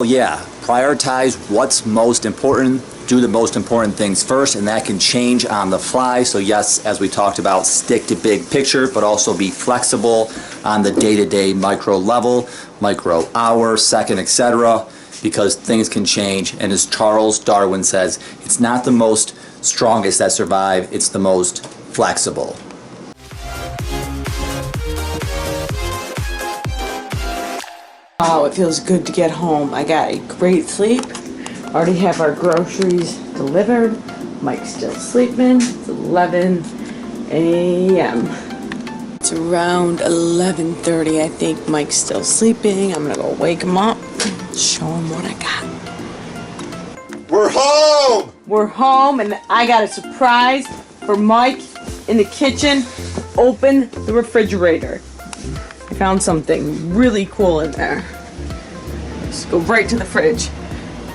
Yeah, prioritize what's most important, do the most important things first, and that can change on the fly. So yes, as we talked about, stick to big picture, but also be flexible on the day-to-day micro level, micro hour, second, etc., because things can change. And as Charles Darwin says, it's not the most strongest that survive, it's the most flexible. Oh, it feels good to get home. I got a great sleep. Already have our groceries delivered. Mike's still sleeping. It's 11 a.m. It's around 11:30. I think Mike's still sleeping. I'm gonna go wake him up, show him what I got. We're home! We're home, and I got a surprise for Mike in the kitchen. Open the refrigerator. I found something really cool in there. Just go right to the fridge.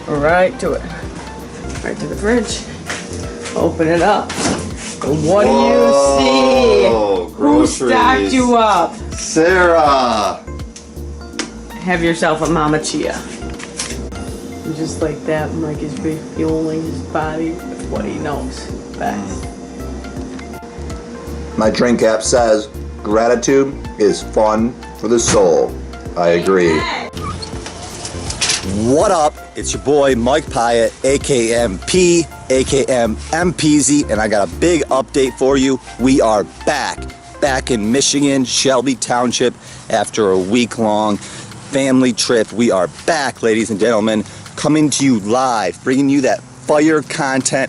Right to it. Right to the fridge. Open it up. And what do you see? Groceries. Who stacked you up? Sarah! Have yourself a Mama Chia. And just like that, Mike is refueling his body with what he knows best. My drink app says, gratitude is fun for the soul. I agree. What up? It's your boy Mike Piet, aka MP, aka MPZ, and I got a big update for you. We are back in Michigan, Shelby Township, after a week-long family trip. We are back, ladies and gentlemen, coming to you live, bringing you that fire content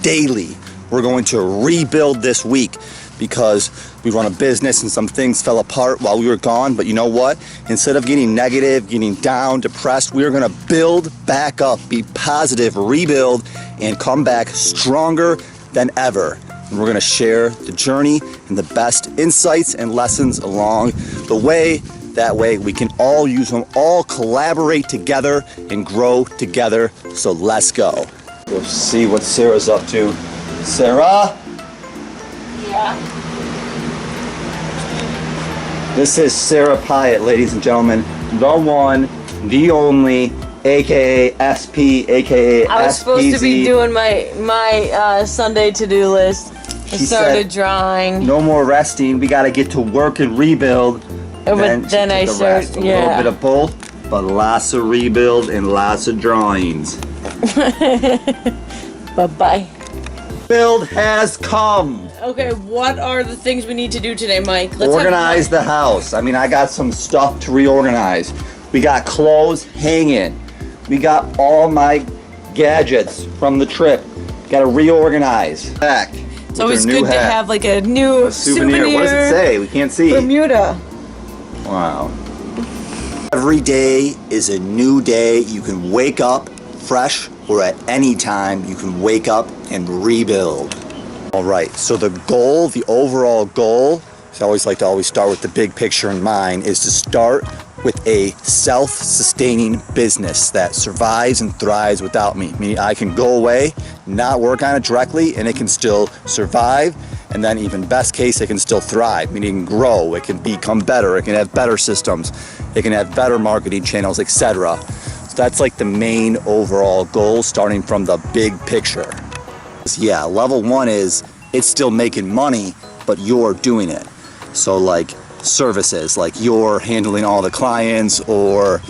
daily. We're going to rebuild this week because we run a business and some things fell apart while we were gone. But you know what? Instead of getting negative, getting down, depressed, we are gonna build back up, be positive, rebuild, and come back stronger than ever. And we're gonna share the journey and the best insights and lessons along the way. That way we can all use them, all collaborate together and grow together. So let's go. We'll see what Sarah's up to. Sarah? Yeah. This is Sarah Piet, ladies and gentlemen, the one, the only, aka SP, aka I was supposed to be doing my Sunday to-do list. I started drawing. No more resting. We got to get to work and rebuild. But then I started, a little bit of both, but lots of rebuild and lots of drawings. Bye-bye. Build has come. Okay, what are the things we need to do today, Mike? Let's organize the house. I mean, I got some stuff to reorganize. We got clothes hanging. We got all my gadgets from the trip. Got to reorganize. Back. It's always good to have like a new souvenir. What does it say? We can't see. Bermuda. Wow. Every day is a new day. You can wake up fresh, or at any time you can wake up and rebuild. All right, so the goal, the overall goal, I always like to always start with the big picture in mind, is to start with a self-sustaining business that survives and thrives without me. Meaning I can go away, not work on it directly, and it can still survive, and then even best case, it can still thrive, meaning it can grow, it can become better, it can have better systems, it can have better marketing channels, etc. So that's like the main overall goal, starting from the big picture. Yeah, level one is it's still making money, but you're doing it. So like services, like you're handling all the clients, or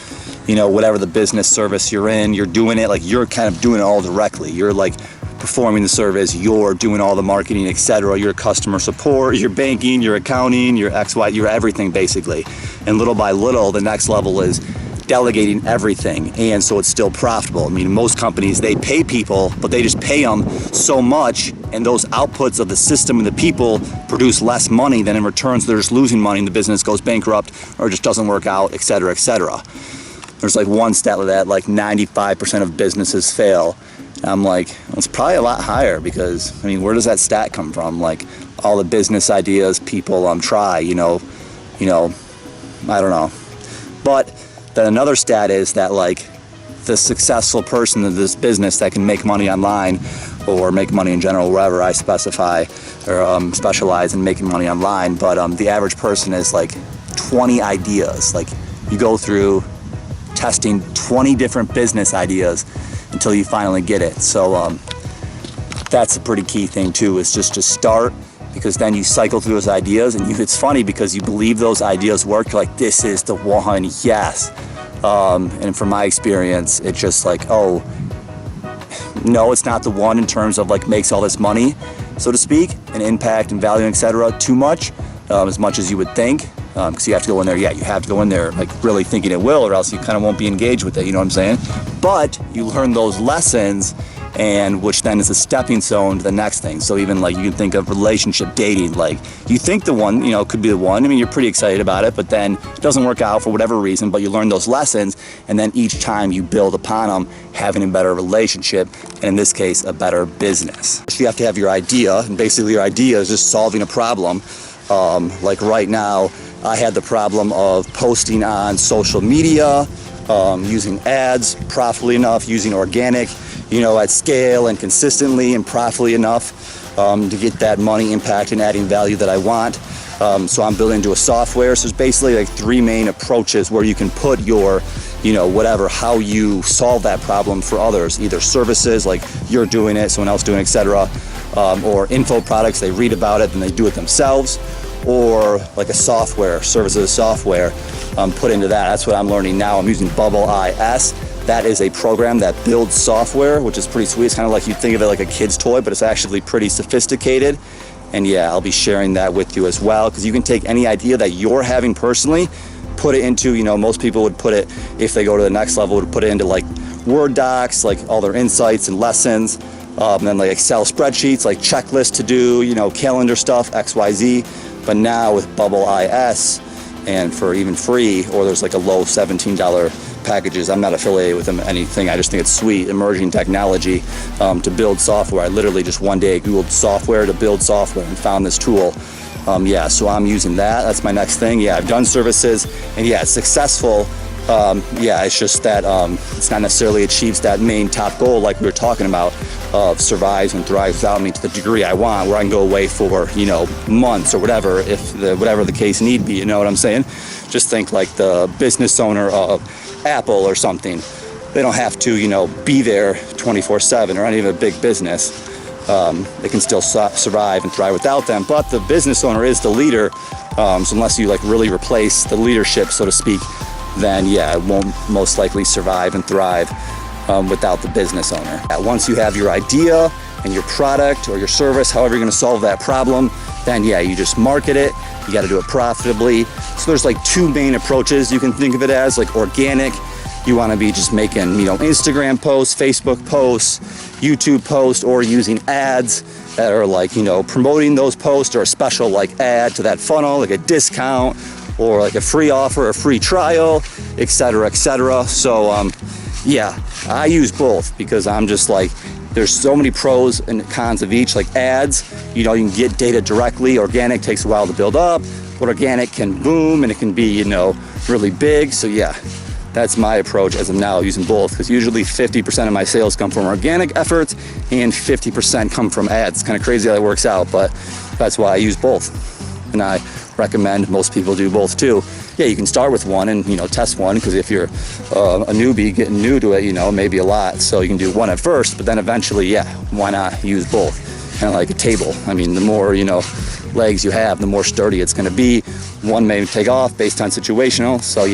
you know, whatever the business service you're in, you're doing it, like you're kind of doing it all directly. You're like performing the service, you're doing all the marketing, etc. Your customer support, your banking, your accounting, your XY, your everything basically. And little by little, the next level is delegating everything, and so it's still profitable. I mean, most companies, they pay people, but they just pay them so much, and those outputs of the system and the people produce less money than in returns. They're just losing money, and the business goes bankrupt or just doesn't work out, etc., etc. There's like one stat with that, like 95% of businesses fail. And I'm like, well, it's probably a lot higher, because I mean, where does that stat come from? Like all the business ideas people try, you know, I don't know. But then another stat is that like the successful person in this business that can make money online, or make money in general, wherever I specify or specialize in making money online, but the average person is like 20 ideas. Like you go through testing 20 different business ideas until you finally get it. So that's a pretty key thing too, is just to start, because then you cycle through those ideas, and it's funny because you believe those ideas work. You're like, this is the one, yes. And from my experience, it's just like, oh, no, it's not the one in terms of like makes all this money, so to speak, and impact and value, etc. too much as you would think. Because you have to go in there, you have to go in there like really thinking it will, or else you kind of won't be engaged with it, you know what I'm saying? But you learn those lessons, and which then is a stepping stone to the next thing. So even like you can think of relationship dating, like you think the one, could be the one. I mean, you're pretty excited about it, but then it doesn't work out for whatever reason, but you learn those lessons, and then each time you build upon them, having a better relationship, and in this case, a better business. So you have to have your idea, and basically your idea is just solving a problem. Like right now, I had the problem of posting on social media, using ads profitably enough, using organic, at scale and consistently and profitably enough to get that money impact and adding value that I want. So I'm building into a software. So it's basically like 3 main approaches where you can put your, how you solve that problem for others, either services like you're doing it, someone else doing it, etc., or info products, they read about it and they do it themselves, or like a software, services software, put into that. That's what I'm learning now. I'm using bubble.is. That is a program that builds software, which is pretty sweet. It's kind of like you think of it like a kid's toy, but it's actually pretty sophisticated. And yeah, I'll be sharing that with you as well, because you can take any idea that you're having personally, put it into, most people would put it, if they go to the next level, would put it into like Word docs, like all their insights and lessons, and then like Excel spreadsheets, like checklists to do, calendar stuff, XYZ. But now with bubble.is, and for even free, or there's like a low $17 packages. I'm not affiliated with them anything. I just think it's sweet, emerging technology to build software. I literally just one day Googled software to build software and found this tool. So I'm using that. That's my next thing. I've done services, and it's successful. It's just that it's not necessarily achieves that main top goal like we were talking about, of survives and thrives without me to the degree I want, where I can go away for months or whatever, whatever the case need be. You know what I'm saying? Just think like the business owner of Apple or something. They don't have to be there 24/7, or any of a big business. They can still survive and thrive without them. But the business owner is the leader. So unless you like really replace the leadership, so to speak, then it won't most likely survive and thrive without the business owner. Once you have your idea and your product or your service, however you're going to solve that problem, then you just market it. You got to do it profitably. So there's like 2 main approaches you can think of it as, like organic. You want to be just making, Instagram posts, Facebook posts, YouTube posts, or using ads that are like, promoting those posts, or a special like ad to that funnel, like a discount, or like a free offer, a free trial, etc., etc. So I use both, because I'm just like, there's so many pros and cons of each. Like ads, you can get data directly. Organic takes a while to build up, but organic can boom, and it can be really big. So that's my approach as I'm now using both, because usually 50% of my sales come from organic efforts and 50% come from ads. It's kind of crazy how that works out, but that's why I use both. And I recommend most people do both too. You can start with one and test one, because if you're a newbie getting new to it, maybe a lot. So you can do one at first, but then eventually, why not use both? Kind of like a table. I mean, the more legs you have, the more sturdy it's going to be. One may take off based on situational. So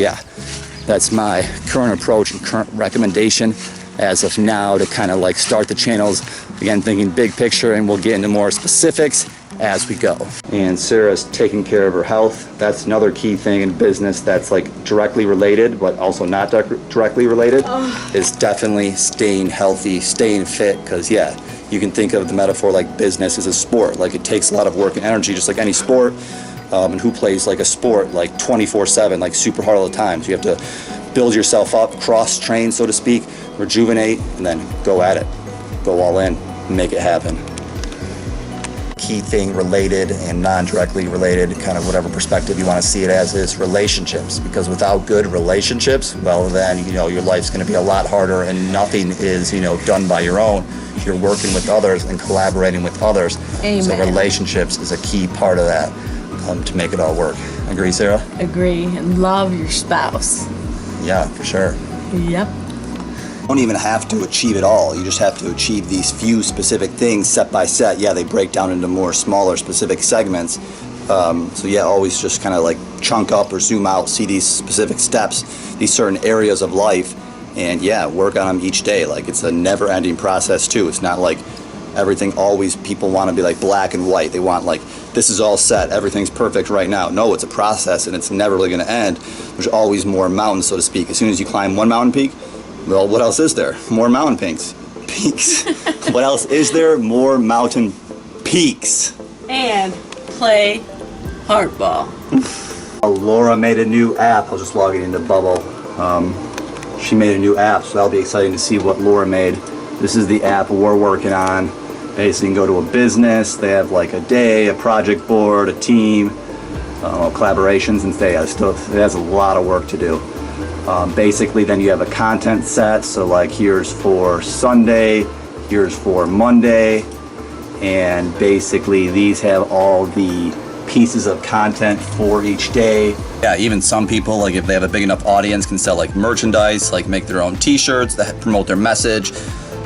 that's my current approach and current recommendation as of now, to kind of like start the channels. Again, thinking big picture, and we'll get into more specifics as we go. And Sarah's taking care of her health. That's another key thing in business that's like directly related, but also not directly related, is definitely staying healthy, staying fit. Because you can think of the metaphor like business is a sport. Like it takes a lot of work and energy, just like any sport. And who plays like a sport like 24/7, like super hard all the time? So you have to build yourself up, cross-train, so to speak, rejuvenate, and then go at it. Go all in, make it happen. Key thing related and non-directly related, kind of whatever perspective you want to see it as, is relationships. Because without good relationships, well then, your life's going to be a lot harder, and nothing is, done by your own. You're working with others and collaborating with others. Amen. So relationships is a key part of that. To make it all work. Agree, Sarah? Agree, and love your spouse. Yeah, for sure. Yep. You don't even have to achieve it all. You just have to achieve these few specific things set by set. Yeah, they break down into more smaller specific segments. So yeah, always just kind of like chunk up or zoom out, see these specific steps, these certain areas of life, and yeah, work on them each day. Like, it's a never-ending process too. It's not like everything always, people want to be like black and white. They want like, this is all set, everything's perfect right now. No, it's a process and it's never really going to end. There's always more mountains, so to speak. As soon as you climb one mountain peak, well, what else is there? More mountain peaks. What else is there? More mountain peaks. And play hardball. Laura made a new app. I'll just log it into Bubble. She made a new app, so that'll be exciting to see what Laura made. This is the app we're working on. Basically, you can go to a business. They have like a day, a project board, a team, collaborations, and it has a lot of work to do. Basically, then you have a content set. So like, here's for Sunday, here's for Monday, and basically these have all the pieces of content for each day. Yeah, even some people, like if they have a big enough audience, can sell like merchandise, like make their own t-shirts that promote their message.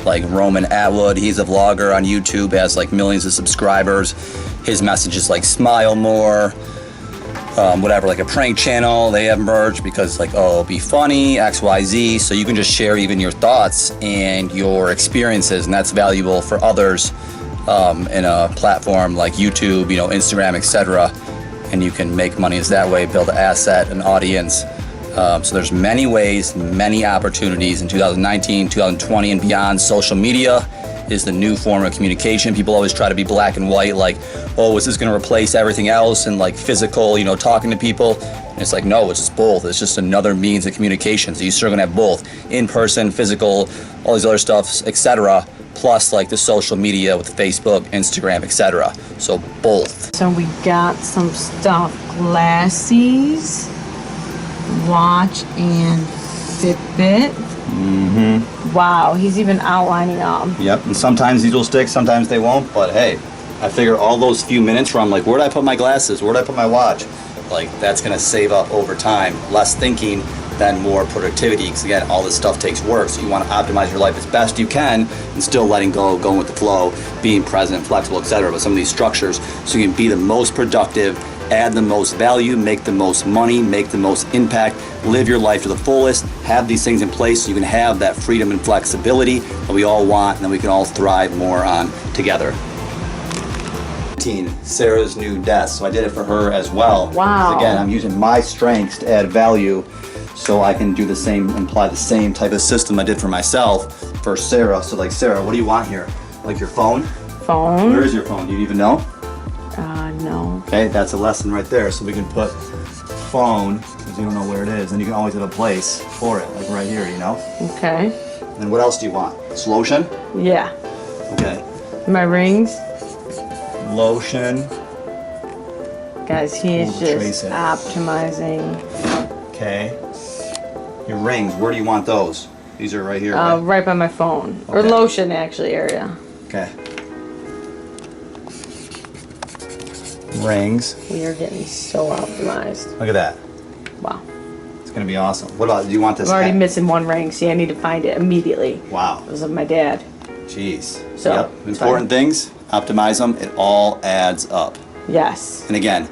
Like Roman Atwood, he's a vlogger on YouTube, has like millions of subscribers. His message is like smile more, whatever, like a prank channel, they have merch because like, oh, be funny, XYZ. So you can just share even your thoughts and your experiences, and that's valuable for others in a platform like YouTube, you know, Instagram, etc. And you can make money as that way, build an asset, an audience. So there's many ways, many opportunities in 2019, 2020 and beyond. Social media is the new form of communication. People always try to be black and white, like, oh, is this going to replace everything else and like physical, you know, talking to people? And it's like, no, it's just both. It's just another means of communication. So you're still going to have both, in person, physical, all these other stuff, etc. Plus like the social media with Facebook, Instagram, etc. So both. So we got some stuff, glasses, watch, and Fitbit. Mm-hmm. Wow, he's even outlining them. Yep, and sometimes these will stick, sometimes they won't, but hey, I figure all those few minutes where I'm like, where did I put my glasses? Where did I put my watch? Like, that's gonna save up over time. Less thinking, then more productivity, because again, all this stuff takes work, so you wanna optimize your life as best you can and still letting go, going with the flow, being present, flexible, etc. But some of these structures, so you can be the most productive, add the most value, make the most money, make the most impact, live your life to the fullest, have these things in place so you can have that freedom and flexibility that we all want, and then we can all thrive more on together. Sarah's new desk, so I did it for her as well. Wow. Again, I'm using my strengths to add value so I can do the same, apply the same type of system I did for myself for Sarah. So like, Sarah, what do you want here? Like your phone? Phone? Where is your phone? Do you even know? No. Okay, that's a lesson right there. So we can put phone, because you don't know where it is, and you can always have a place for it, like right here, you know? Okay. And what else do you want? Lotion? Yeah. Okay. My rings. Lotion. Guys, he is just optimizing. Okay. Your rings, where do you want those? These are right here, right? Right by my phone. Or Okay. lotion, actually, area. Okay. Rings. We are getting so optimized. Look at that. Wow. It's gonna be awesome. What about, do you want this? I'm already hat? missing one ring. See, I need to find it immediately. Wow. It was of my dad. Jeez. So, yep. it's Important things, optimize them. It all adds up. Yes. And again,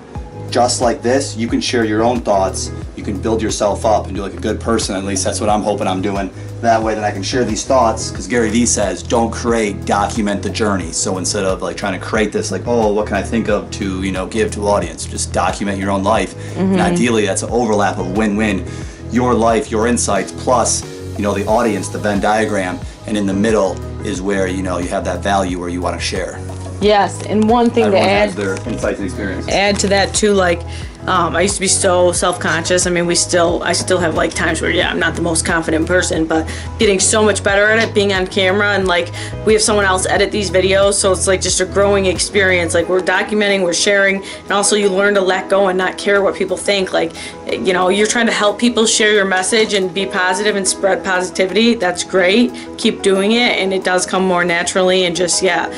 just like this, you can share your own thoughts. You can build yourself up and do like a good person. At least that's what I'm hoping I'm doing. That way, then I can share these thoughts. Because Gary Vee says, don't create, document the journey. So instead of like trying to create this, like, oh, what can I think of to, you know, give to audience? Just document your own life. Mm-hmm. And ideally, that's an overlap of win-win. Your life, your insights, plus, you know, the audience, the Venn diagram, and in the middle is where, you know, you have that value where you want to share. Yes, and one thing Everyone to has add, their insights and experience. add to that too, like, I used to be so self-conscious. I mean, I still have like times where, yeah, I'm not the most confident person, but getting so much better at it, being on camera, and like we have someone else edit these videos, so it's like just a growing experience. Like, we're documenting, we're sharing, and also you learn to let go and not care what people think. Like, you know, you're trying to help people share your message and be positive and spread positivity. That's great. Keep doing it, and it does come more naturally. And just, yeah,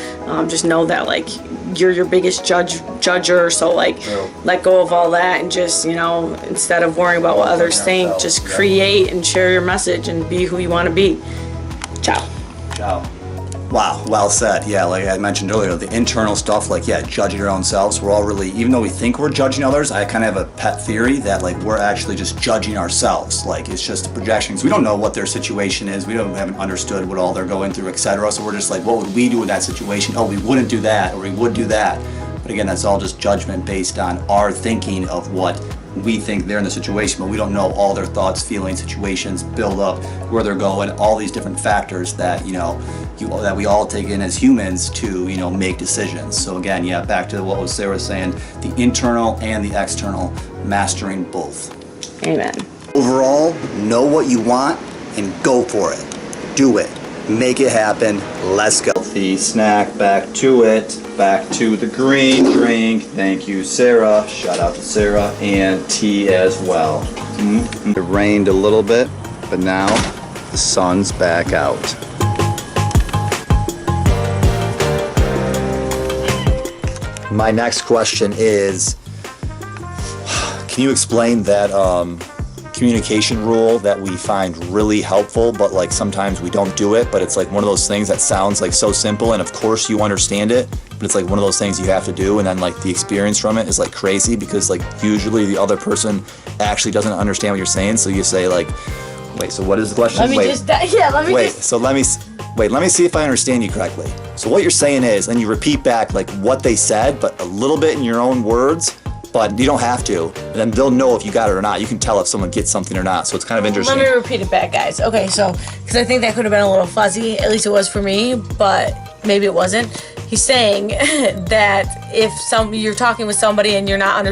just know that like you're your biggest judger. So like, let go of all that and just, you know, instead of worrying about what others think, just create and share your message and be who you want to be. Ciao. Ciao. Wow, well said. Yeah, like I mentioned earlier, the internal stuff, like, yeah, judging your own selves. We're all really, even though we think we're judging others, I kind of have a pet theory that, like, we're actually just judging ourselves. Like, it's just a projection. We don't know what their situation is. We haven't understood what all they're going through, etc. So we're just like, what would we do in that situation? Oh, we wouldn't do that, or we would do that. But again, that's all just judgment based on our thinking of what we think they're in the situation, but we don't know all their thoughts, feelings, situations, build up, where they're going, all these different factors that, you know, that we all take in as humans to, you know, make decisions. So again, yeah, back to what Sarah was saying, the internal and the external, mastering both. Amen. Overall, know what you want and go for it. Do it. Make it happen. Let's go. The snack, back to it. Back to the green drink. Thank you, Sarah. Shout out to Sarah, and tea as well. It rained a little bit, but now the sun's back out. My next question is, can you explain that communication rule that we find really helpful, but like sometimes we don't do it, but it's like one of those things that sounds like so simple, and of course you understand it, but it's like one of those things you have to do, and then like the experience from it is like crazy because like usually the other person actually doesn't understand what you're saying, so you say like, wait, so what is the question? Let me see if I understand you correctly. So what you're saying is, and you repeat back like what they said, but a little bit in your own words, but you don't have to, and then they'll know if you got it or not. You can tell if someone gets something or not, so it's kind of interesting. Let me repeat it back, guys. Okay, so, because I think that could have been a little fuzzy, at least it was for me, but maybe it wasn't. He's saying that if you're talking with somebody and you're not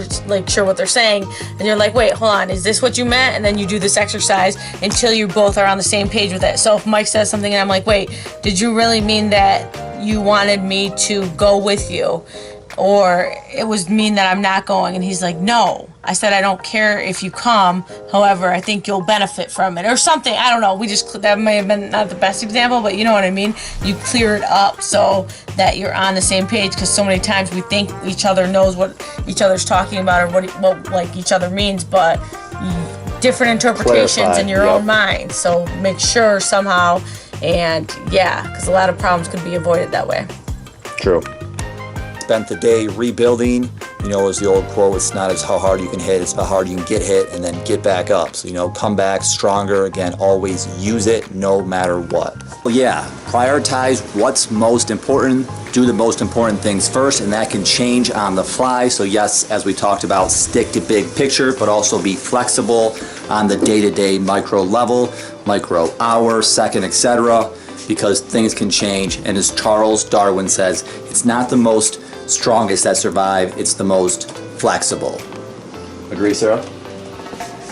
sure what they're saying, and you're like, wait, hold on, is this what you meant? And then you do this exercise until you both are on the same page with it. So if Mike says something and I'm like, wait, did you really mean that you wanted me to go with you? Or it was mean that I'm not going, and he's like, no, I said I don't care if you come, however I think you'll benefit from it, or something. I don't know, that may have been not the best example, but you know what I mean. You clear it up so that you're on the same page, because so many times we think each other knows what each other's talking about or what like each other means, but different interpretations in your own mind. So make sure somehow, and yeah, because a lot of problems could be avoided that way. True. Spent the day rebuilding, you know, as the old quote, it's not as how hard you can hit, it's how hard you can get hit and then get back up. So, you know, come back stronger. Again, always use it no matter what. Well, yeah, prioritize what's most important, do the most important things first, and that can change on the fly. So yes, as we talked about, stick to big picture, but also be flexible on the day-to-day micro level, micro hour, second, etc., because things can change. And as Charles Darwin says, it's not the most strongest that survive, it's the most flexible. Agree, Sarah?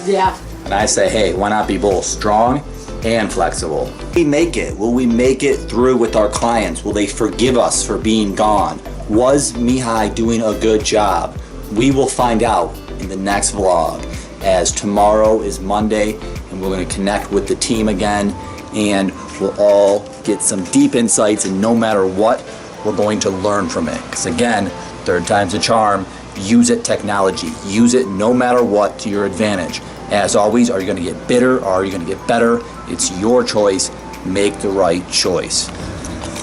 Yeah. And I say, hey, why not be both strong and flexible? Will we make it? Will we make it through with our clients? Will they forgive us for being gone? Was Mihai doing a good job? We will find out in the next vlog, as tomorrow is Monday and we're going to connect with the team again, and we'll all get some deep insights, and no matter what, we're going to learn from it. Because again, third time's a charm. Use it, technology. Use it no matter what to your advantage. As always, are you going to get bitter or are you going to get better? It's your choice. Make the right choice.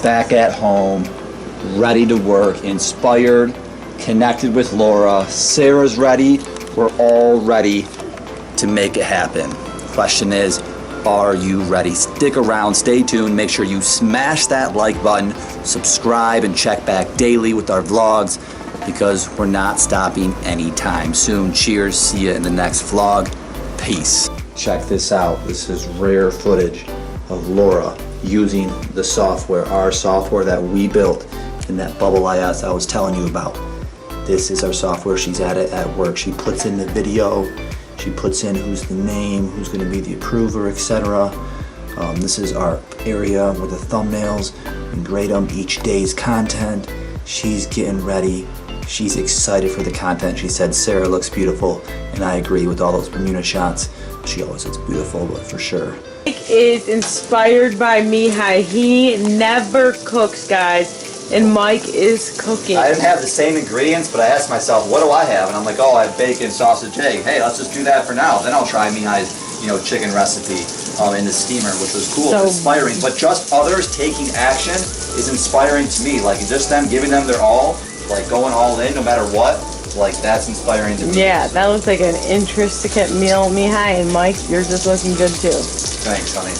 Back at home, ready to work, inspired, connected with Laura. Sarah's ready. We're all ready to make it happen. The question is, are you ready? Stick around, stay tuned, make sure you smash that like button, subscribe, and check back daily with our vlogs, because we're not stopping anytime soon. Cheers, see you in the next vlog. Peace. Check this out. This is rare footage of Laura using the software, our software that we built in that bubble.is I was telling you about. This is our software. She's at it at work. She puts in the video, she puts in who's the name, who's going to be the approver, etc. This is our area with the thumbnails. We grade them each day's content. She's getting ready. She's excited for the content. She said, Sarah looks beautiful, and I agree with all those Bermuda shots. She always looks beautiful, but for sure. Mike is inspired by Mihai. He never cooks, guys. And Mike is cooking. I didn't have the same ingredients, but I asked myself, what do I have? And I'm like, oh, I have bacon, sausage, egg. Hey, let's just do that for now. Then I'll try Mihai's, chicken recipe in the steamer, which was cool, So- inspiring. But just others taking action is inspiring to me. Like, just them giving them their all, like going all in no matter what, like that's inspiring to me. Yeah, that looks like an intricate meal. Mihai and Mike, you're just looking good too. Thanks, honey.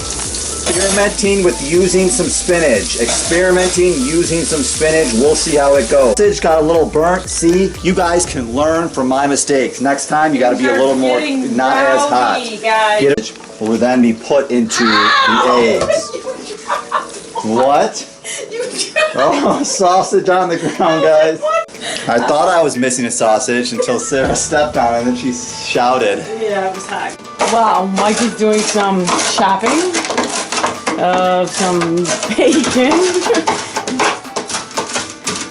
Experimenting with using some spinach. Experimenting using some spinach. We'll see how it goes. Sausage got a little burnt. See, you guys can learn from my mistakes. Next time, you got to be a little more not as hot. Guys. Get it will then be put into the eggs. What? Oh, sausage on the ground, guys. I thought I was missing a sausage until Sarah stepped on it and then she shouted. Yeah, it was hot. Wow, Mike is doing some shopping of some bacon.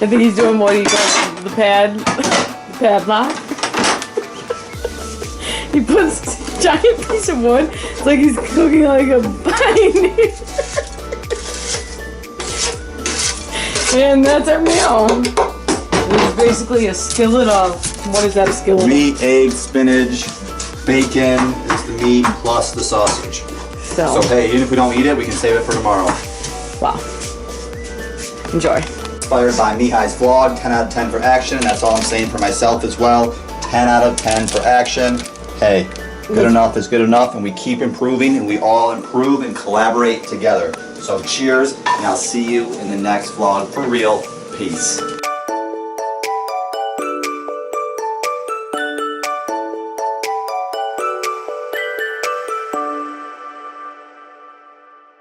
I think he's doing what he calls the padlock. He puts a giant piece of wood. It's like he's cooking like a pioneer. And that's our meal. It's basically a skillet of, what is that, a skillet? Meat, egg, spinach, bacon is the meat plus the sausage. So hey, even if we don't eat it, we can save it for tomorrow. Wow. Enjoy. Inspired by Mihai's vlog, 10 out of 10 for action. That's all I'm saying for myself as well. 10 out of 10 for action. Hey, good enough is good enough, and we keep improving, and we all improve and collaborate together. So cheers, and I'll see you in the next vlog for real. Peace.